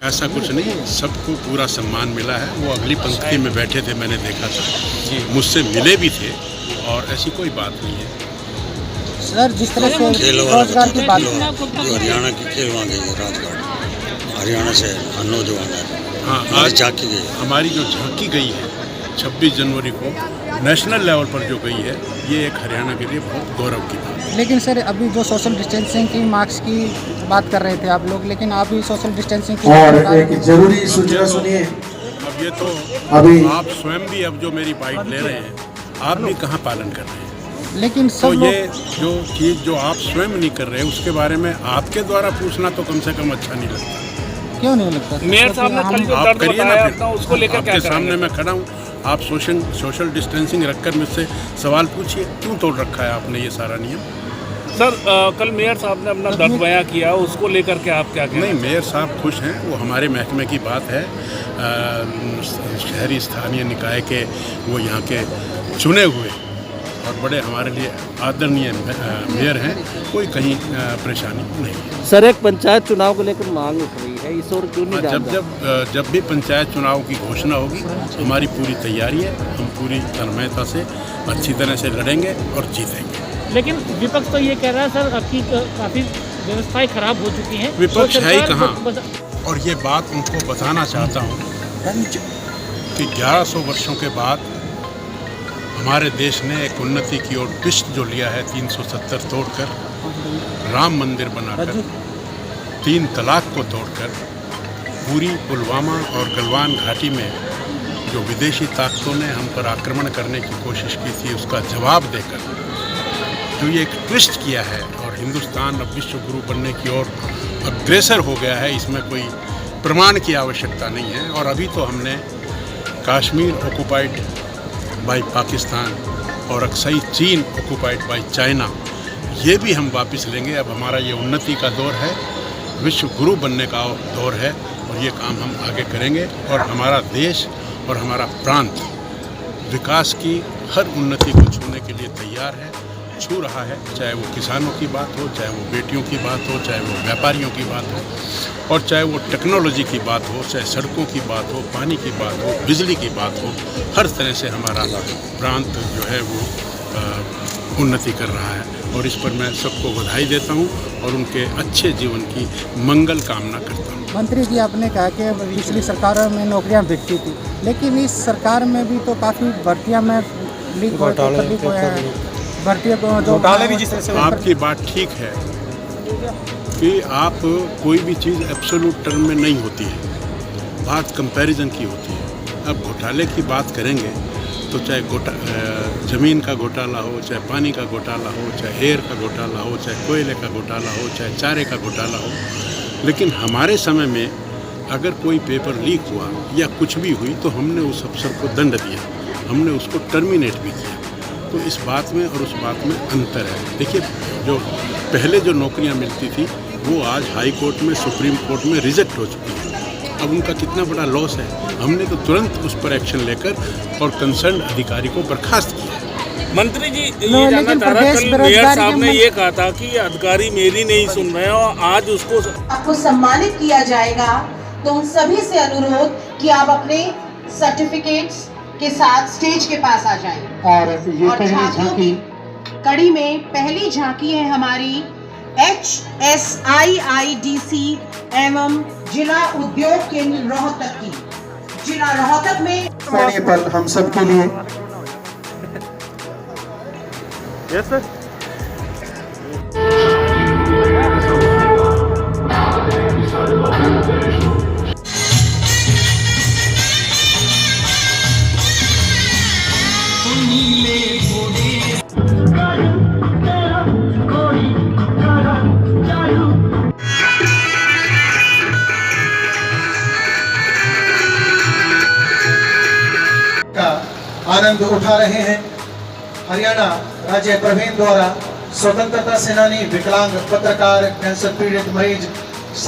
ऐसा कुछ नहीं, सबको पूरा सम्मान मिला है। वो अगली पंक्ति में बैठे थे, मैंने देखा था, मुझसे मिले भी थे, और ऐसी कोई बात नहीं है। सर, जिस तरह से रोजगार की बात, जो हरियाणा की खेल वहाँ गई है, राजघाट हरियाणा से नौजवान है। हाँ, आज झांकी गई, हमारी जो झांकी गई है 26 जनवरी को नेशनल लेवल पर जो गई है, ये एक हरियाणा के लिए बहुत गौरव की बात है। लेकिन सर, अभी जो सोशल डिस्टेंसिंग की मार्क्स की बात कर रहे थे आप लोग, लेकिन आप भी सोशल डिस्टेंसिंग की और एक जरूरी सूचना सुनिए। अब ये तो अभी आप स्वयं भी अब जो मेरी बाइट ले रहे हैं, आप भी कहाँ पालन कर रहे हैं? लेकिन तो सब ये जो चीज़ जो आप स्वयं नहीं कर रहे, उसके बारे में आपके द्वारा पूछना तो कम से कम अच्छा नहीं लगता। क्यों नहीं लगता? मेयर साहब ने कल जो आप दर्द करिए बताया ना, अपना, उसको लेकर क्या आपके सामने करेंगे? मैं खड़ा हूँ, आप सोशल डिस्टेंसिंग रखकर मुझसे सवाल पूछिए, क्यों तोड़ रखा है आपने ये सारा नियम? सर, कल मेयर साहब ने अपना दर्द बयां किया, उसको लेकर के आप क्या कहें? नहीं, मेयर साहब खुश हैं, वो हमारे महकमे की बात है। शहरी स्थानीय निकाय के वो यहाँ के चुने हुए और बड़े हमारे लिए आदरणीय मेयर हैं, कोई कहीं परेशानी नहीं है। सर, एक पंचायत चुनाव को लेकर मांग उठ रही है, इस ओर क्यों नहीं डाल? जब भी पंचायत चुनाव की घोषणा होगी, हमारी पूरी तैयारी है, हम पूरी तन्मयता से अच्छी तरह से लड़ेंगे और जीतेंगे। लेकिन विपक्ष तो ये कह रहा है सर, आपकी काफ़ी व्यवस्थाएं खराब हो चुकी हैं। विपक्ष तो है ही कहाँ? सरकार और ये बात उनको बताना चाहता हूँ कि 1100 वर्षों के बाद हमारे देश ने एक उन्नति की ओर ट्विस्ट जो लिया है, 370 तोड़कर, राम मंदिर बनाकर, 3 तलाक को तोड़कर, पूरी पुलवामा और गलवान घाटी में जो विदेशी ताकतों ने हम पर आक्रमण करने की कोशिश की थी, उसका जवाब देकर जो ये एक ट्विस्ट किया है, और हिंदुस्तान अब विश्व गुरु बनने की ओर अग्रेसर हो गया है, इसमें कोई प्रमाण की आवश्यकता नहीं है। और अभी तो हमने कश्मीर ऑक्युपाइड बाय पाकिस्तान और अक्सई चीन ऑक्युपाइड बाय चाइना, ये भी हम वापस लेंगे। अब हमारा ये उन्नति का दौर है, विश्व गुरु बनने का दौर है, और ये काम हम आगे करेंगे। और हमारा देश और हमारा प्रांत विकास की हर उन्नति को छूने के लिए तैयार है, छू रहा है, चाहे वो किसानों की बात हो, चाहे वो बेटियों की बात हो, चाहे वो व्यापारियों की बात हो, और चाहे वो टेक्नोलॉजी की बात हो, चाहे सड़कों की बात हो, पानी की बात हो, बिजली की बात हो। हर तरह से हमारा प्रांत जो है वो उन्नति कर रहा है, और इस पर मैं सबको बधाई देता हूँ और उनके अच्छे जीवन की मंगल कामना करता हूँ। मंत्री जी, आपने कहा कि पिछली सरकारों में नौकरियां बिकती थी, लेकिन इस सरकार में भी तो काफ़ी भर्तियां में लीक हुए हैं, भर्तियों को जो भी जिस तरह से आपकी बात ठीक है कि आप कोई भी चीज़ एब्सोल्यूट टर्म में नहीं होती है, बात कंपैरिजन की होती है। अब घोटाले की बात करेंगे तो चाहे ज़मीन का घोटाला हो, चाहे पानी का घोटाला हो, चाहे एयर का घोटाला हो, चाहे कोयले का घोटाला हो, चाहे चारे का घोटाला हो, लेकिन हमारे समय में अगर कोई पेपर लीक हुआ या कुछ भी हुई तो हमने उस अफसर को दंड दिया, हमने उसको टर्मिनेट भी किया। तो इस बात में और उस बात में अंतर है। देखिए, जो पहले जो नौकरियां मिलती थी वो आज हाई कोर्ट में, सुप्रीम कोर्ट में रिजेक्ट हो चुकी है। अब उनका कितना बड़ा लॉस है। हमने तो तुरंत उस पर एक्शन लेकर और कंसर्न अधिकारी को बर्खास्त किया है। मंत्री जी, ये जानना चाह रहा, कल मेयर साहब ने ये कहा था कि अधिकारी मेरी नहीं सुन रहे हैं, और आज आपको सम्मानित किया जाएगा। तो उन सभी से अनुरोध कि आप अपने सर्टिफिकेट्स के साथ स्टेज के पास आ जाएं। और ये पहली झांकी कड़ी में पहली झांकी है हमारी HSIIDC एवं जिला उद्योग केंद्र रोहतक की। जिला रोहतक में पल हम सब के लिए। Yes sir. आनंद उठा रहे हैं। हरियाणा राज्य प्रवीण द्वारा स्वतंत्रता सेनानी, विकलांग पत्रकार, कैंसर पीड़ित मरीज